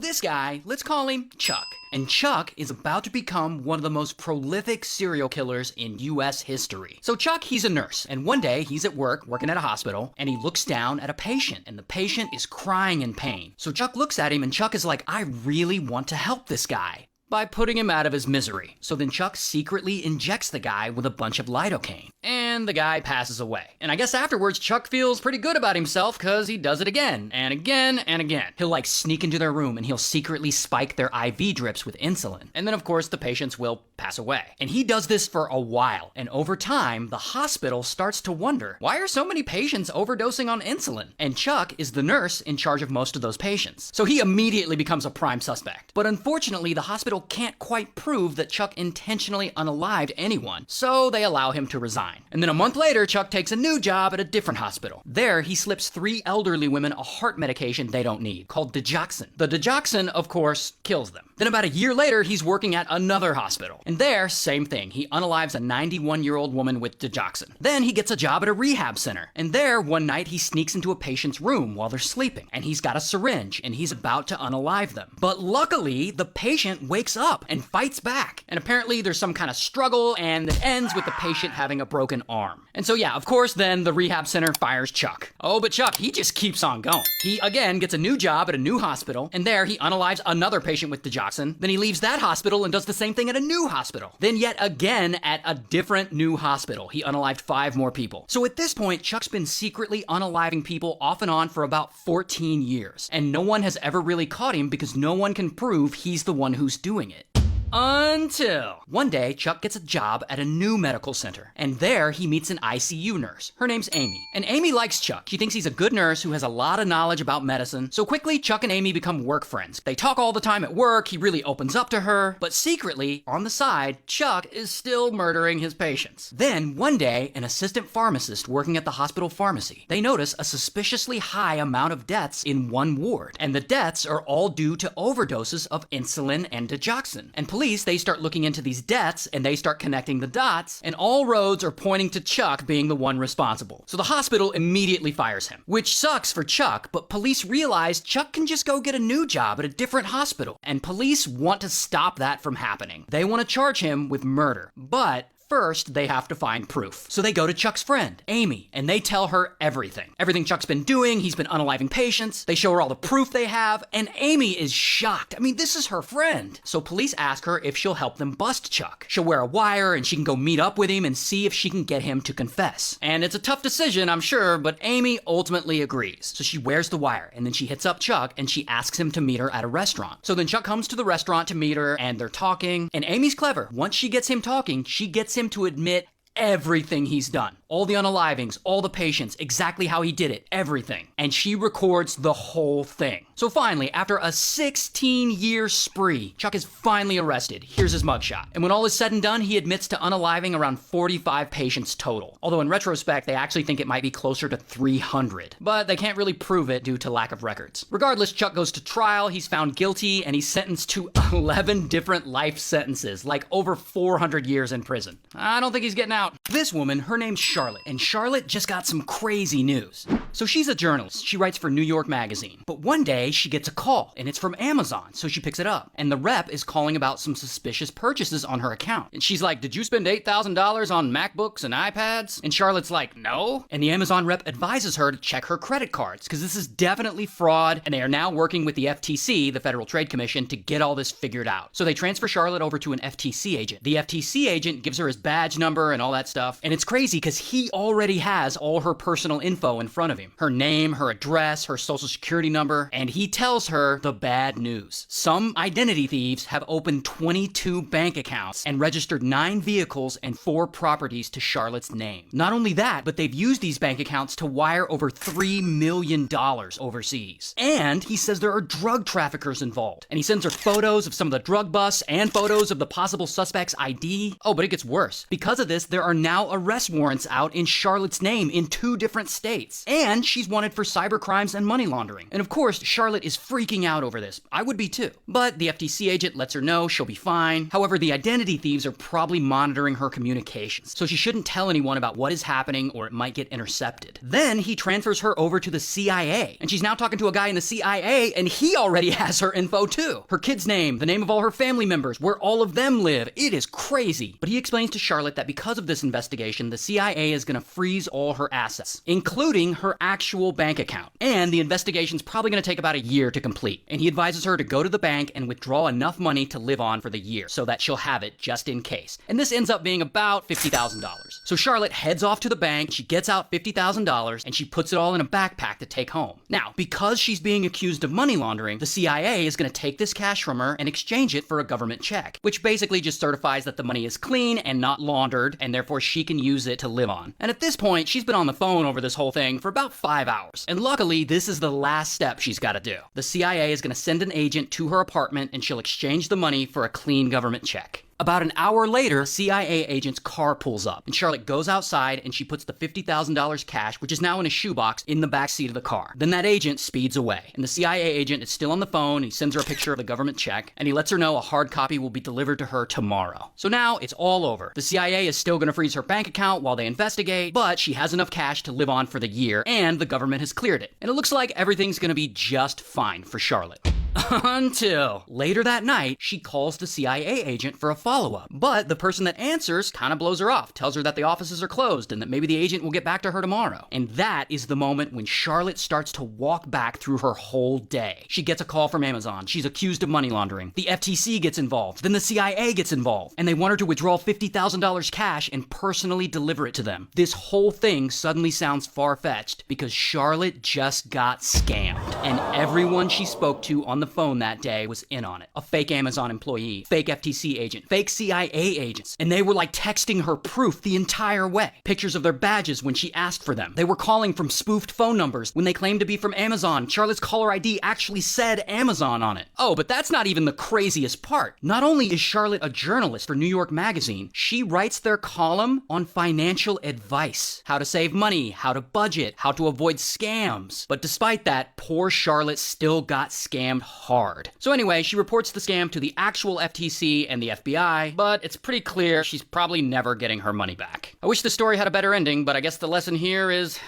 This guy, let's call him Chuck. And Chuck is about to become one of the most prolific serial killers in US history. So Chuck, he's a nurse, and one day he's at work, working at a hospital, and he looks down at a patient, and the patient is crying in pain. So Chuck looks at him, and Chuck is like, I really want to help this guy by putting him out of his misery. So then Chuck secretly injects the guy with a bunch of lidocaine, and the guy passes away. And I guess afterwards, Chuck feels pretty good about himself because he does it again and again and again. He'll like sneak into their room and he'll secretly spike their IV drips with insulin. And then of course the patients will pass away. And he does this for a while. And over time, the hospital starts to wonder, why are so many patients overdosing on insulin? And Chuck is the nurse in charge of most of those patients. So he immediately becomes a prime suspect. But unfortunately, the hospital can't quite prove that Chuck intentionally unalived anyone, so they allow him to resign. And then a month later, Chuck takes a new job at a different hospital. There, he slips 3 elderly women a heart medication they don't need, called digoxin. The digoxin, of course, kills them. Then about a year later, he's working at another hospital. And there, same thing. He unalives a 91-year-old woman with digoxin. Then he gets a job at a rehab center. And there, one night, he sneaks into a patient's room while they're sleeping. And he's got a syringe, and he's about to unalive them. But luckily, the patient wakes up and fights back. And apparently, there's some kind of struggle, and it ends with the patient having a broken arm. And so yeah, of course, then the rehab center fires Chuck. Oh, but Chuck, he just keeps on going. He, again, gets a new job at a new hospital, and there he unalives another patient with digoxin. Then he leaves that hospital and does the same thing at a new hospital. Then yet again at a different new hospital. He unalived 5 more people. So at this point, Chuck's been secretly unaliving people off and on for about 14 years. And no one has ever really caught him because no one can prove he's the one who's doing it. Until one day, Chuck gets a job at a new medical center, and there he meets an ICU nurse. Her name's Amy, and Amy likes Chuck. She thinks he's a good nurse who has a lot of knowledge about medicine, so quickly Chuck and Amy become work friends. They talk all the time at work, he really opens up to her, but secretly, on the side, Chuck is still murdering his patients. Then, one day, an assistant pharmacist working at the hospital pharmacy, they notice a suspiciously high amount of deaths in one ward, and the deaths are all due to overdoses of insulin and digoxin. And police, they start looking into these deaths and they start connecting the dots, and all roads are pointing to Chuck being the one responsible. So the hospital immediately fires him, which sucks for Chuck, but police realize Chuck can just go get a new job at a different hospital, and police want to stop that from happening. They want to charge him with murder, but first, they have to find proof. So they go to Chuck's friend, Amy, and they tell her everything. Everything Chuck's been doing, he's been unaliving patients. They show her all the proof they have, and Amy is shocked. I mean, this is her friend. So police ask her if she'll help them bust Chuck. She'll wear a wire, and she can go meet up with him and see if she can get him to confess. And it's a tough decision, I'm sure, but Amy ultimately agrees. So she wears the wire, and then she hits up Chuck, and she asks him to meet her at a restaurant. So then Chuck comes to the restaurant to meet her, and they're talking, and Amy's clever. Once she gets him talking, she gets him to admit everything he's done. All the unalivings, all the patients, exactly how he did it, everything. And she records the whole thing. So finally, after a 16-year spree, Chuck is finally arrested. Here's his mugshot. And when all is said and done, he admits to unaliving around 45 patients total. Although in retrospect, they actually think it might be closer to 300. But they can't really prove it due to lack of records. Regardless, Chuck goes to trial, he's found guilty, and he's sentenced to 11 different life sentences, like over 400 years in prison. I don't think he's getting out. This woman, her name's Charlotte, and Charlotte just got some crazy news. So she's a journalist. She writes for New York Magazine. But one day, she gets a call, and it's from Amazon, so she picks it up. And the rep is calling about some suspicious purchases on her account. And she's like, did you spend $8,000 on MacBooks and iPads? And Charlotte's like, no. And the Amazon rep advises her to check her credit cards, because this is definitely fraud, and they are now working with the FTC, the Federal Trade Commission, to get all this figured out. So they transfer Charlotte over to an FTC agent. The FTC agent gives her his badge number and all that stuff. And it's crazy because he already has all her personal info in front of him. Her name, her address, her social security number, and he tells her the bad news. Some identity thieves have opened 22 bank accounts and registered 9 vehicles and 4 properties to Charlotte's name. Not only that, but they've used these bank accounts to wire over $3 million overseas. And he says there are drug traffickers involved. And he sends her photos of some of the drug busts and photos of the possible suspect's ID. Oh, but it gets worse. Because of this, there are now arrest warrants out in Charlotte's name in 2 different states. And she's wanted for cyber crimes and money laundering. And of course, Charlotte Charlotte is freaking out over this. I would be too. But the FTC agent lets her know she'll be fine. However, the identity thieves are probably monitoring her communications, so she shouldn't tell anyone about what is happening or it might get intercepted. Then he transfers her over to the CIA, and she's now talking to a guy in the CIA, and he already has her info too. Her kid's name, the name of all her family members, where all of them live. It is crazy. But he explains to Charlotte that because of this investigation, the CIA is gonna freeze all her assets, including her actual bank account. And the investigation's probably gonna take about a year to complete. And he advises her to go to the bank and withdraw enough money to live on for the year so that she'll have it just in case. And this ends up being about $50,000. So Charlotte heads off to the bank, she gets out $50,000, and she puts it all in a backpack to take home. Now, because she's being accused of money laundering, the CIA is gonna take this cash from her and exchange it for a government check, which basically just certifies that the money is clean and not laundered, and therefore she can use it to live on. And at this point, she's been on the phone over this whole thing for about 5 hours. And luckily, this is the last step she's gotta do. The CIA is gonna send an agent to her apartment and she'll exchange the money for a clean government check. About an hour later, CIA agent's car pulls up, and Charlotte goes outside and she puts the $50,000 cash, which is now in a shoebox, in the back seat of the car. Then that agent speeds away, and the CIA agent is still on the phone. He sends her a picture of the government check, and he lets her know a hard copy will be delivered to her tomorrow. So now it's all over. The CIA is still gonna freeze her bank account while they investigate, but she has enough cash to live on for the year, and the government has cleared it. And it looks like everything's gonna be just fine for Charlotte. Until later that night, she calls the CIA agent for a follow-up. But the person that answers kind of blows her off, tells her that the offices are closed and that maybe the agent will get back to her tomorrow. And that is the moment when Charlotte starts to walk back through her whole day. She gets a call from Amazon. She's accused of money laundering. The FTC gets involved. Then the CIA gets involved. And they want her to withdraw $50,000 cash and personally deliver it to them. This whole thing suddenly sounds far-fetched because Charlotte just got scammed. And everyone she spoke to on the phone that day was in on it. A fake Amazon employee, fake FTC agent, fake CIA agents. And they were like texting her proof the entire way. Pictures of their badges when she asked for them. They were calling from spoofed phone numbers when they claimed to be from Amazon. Charlotte's caller ID actually said Amazon on it. Oh, but that's not even the craziest part. Not only is Charlotte a journalist for New York Magazine, she writes their column on financial advice. How to save money, how to budget, how to avoid scams. But despite that, poor Charlotte still got scammed hard. So anyway, she reports the scam to the actual FTC and the FBI, but it's pretty clear she's probably never getting her money back. I wish the story had a better ending, but I guess the lesson here is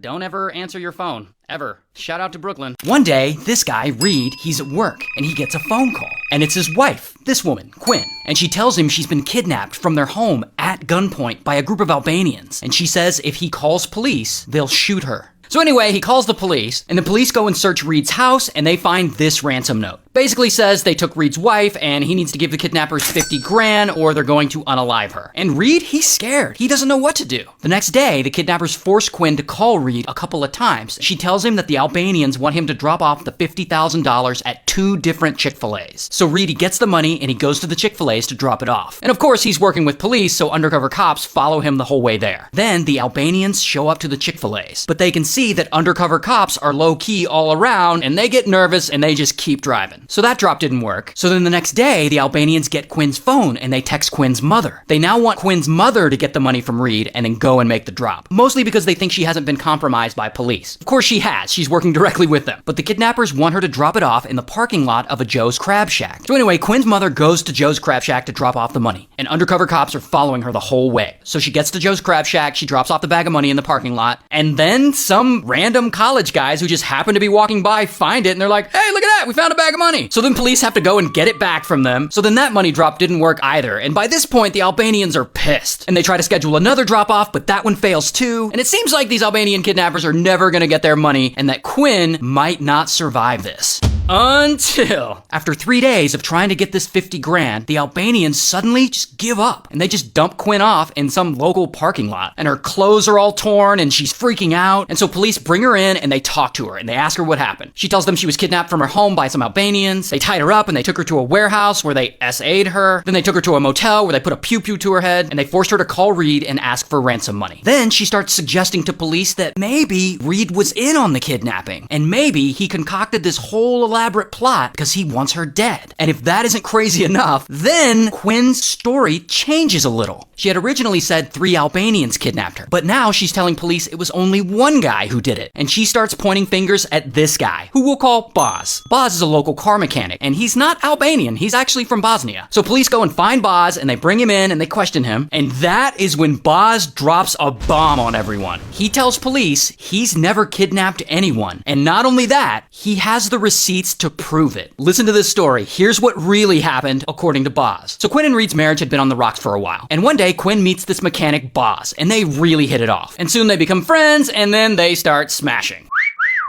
don't ever answer your phone. Ever. Shout out to Brooklyn. One day, this guy, Reed, he's at work, and he gets a phone call. And it's his wife, this woman, Quinn. And she tells him she's been kidnapped from their home at gunpoint by a group of Albanians. And she says if he calls police, they'll shoot her. So anyway, he calls the police, and the police go and search Reed's house, and they find this ransom note. Basically says they took Reed's wife, and he needs to give the kidnappers 50 grand, or they're going to unalive her. And Reed, he's scared. He doesn't know what to do. The next day, the kidnappers force Quinn to call Reed a couple of times. She tells him that the Albanians want him to drop off the $50,000 at 2 different Chick-fil-A's. So Reed, he gets the money, and he goes to the Chick-fil-A's to drop it off. And of course, he's working with police, so undercover cops follow him the whole way there. Then, the Albanians show up to the Chick-fil-A's, but they can see that undercover cops are low-key all around, and they get nervous, and they just keep driving. So that drop didn't work. So then the next day, the Albanians get Quinn's phone, and they text Quinn's mother. They now want Quinn's mother to get the money from Reed and then go and make the drop. Mostly because they think she hasn't been compromised by police. Of course she has. She's working directly with them. But the kidnappers want her to drop it off in the parking lot of a Joe's Crab Shack. So anyway, Quinn's mother goes to Joe's Crab Shack to drop off the money, and undercover cops are following her the whole way. So she gets to Joe's Crab Shack, she drops off the bag of money in the parking lot, and then some random college guys who just happen to be walking by find it, and they're like, hey, look at that, we found a bag of money. So then police have to go and get it back from them. So then that money drop didn't work either. And by this point, the Albanians are pissed. And they try to schedule another drop off, but that one fails too. And it seems like these Albanian kidnappers are never gonna get their money, and that Quinn might not survive this. Until, after 3 days of trying to get this 50 grand, the Albanians suddenly just give up. And they just dump Quinn off in some local parking lot. And her clothes are all torn, and she's freaking out. And so police bring her in, and they talk to her, and they ask her what happened. She tells them she was kidnapped from her home by some Albanians. They tied her up, and they took her to a warehouse where they SA'd her. Then they took her to a motel where they put a pew-pew to her head, and they forced her to call Reed and ask for ransom money. Then she starts suggesting to police that maybe Reed was in on the kidnapping, and maybe he concocted this whole elaborate plot because he wants her dead. And if that isn't crazy enough, then Quinn's story changes a little. She had originally said 3 Albanians kidnapped her, but now she's telling police it was only one guy who did it. And she starts pointing fingers at this guy, who we'll call Boz. Boz is a local car mechanic, and he's not Albanian, he's actually from Bosnia. So police go and find Boz, and they bring him in, and they question him, and that is when Boz drops a bomb on everyone. He tells police he's never kidnapped anyone, and not only that, he has the receipts to prove it. Listen to this story. Here's what really happened according to Boz. So Quinn and Reed's marriage had been on the rocks for a while, and one day Quinn meets this mechanic Boz, and they really hit it off. And soon they become friends, and then they start smashing.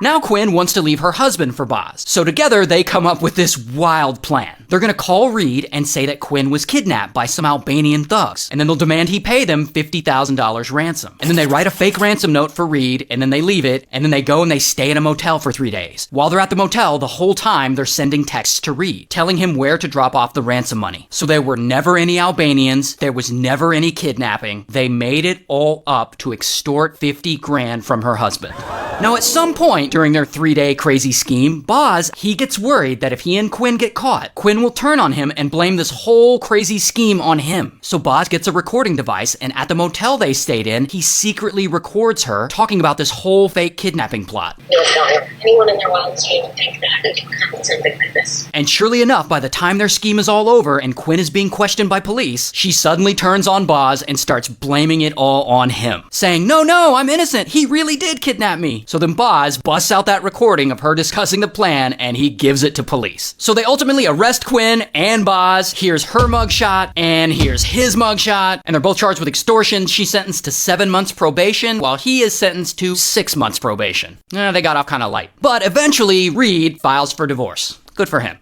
Now Quinn wants to leave her husband for Boz, so together they come up with this wild plan. They're gonna call Reed and say that Quinn was kidnapped by some Albanian thugs, and then they'll demand he pay them $50,000 ransom. And then they write a fake ransom note for Reed, and then they leave it, and then they go and they stay in a motel for 3 days. While they're at the motel, the whole time they're sending texts to Reed, telling him where to drop off the ransom money. So there were never any Albanians, there was never any kidnapping. They made it all up to extort 50 grand from her husband. Now at some point during their 3-day crazy scheme, Boz, he gets worried that if he and Quinn get caught, Quinn will turn on him and blame this whole crazy scheme on him. So Boz gets a recording device, and at the motel they stayed in, he secretly records her talking about this whole fake kidnapping plot. No, anyone in their wildest dreams would think that it could happen something like this. And surely enough, by the time their scheme is all over and Quinn is being questioned by police, she suddenly turns on Boz and starts blaming it all on him, saying, no, I'm innocent, he really did kidnap me. So then Boz busts out that recording of her discussing the plan, and he gives it to police. So they ultimately arrest Quinn and Boz. Here's her mugshot, and here's his mugshot, and they're both charged with extortion. She's sentenced to 7 months probation, while he is sentenced to 6 months probation. They got off kind of light. But eventually, Reed files for divorce. Good for him.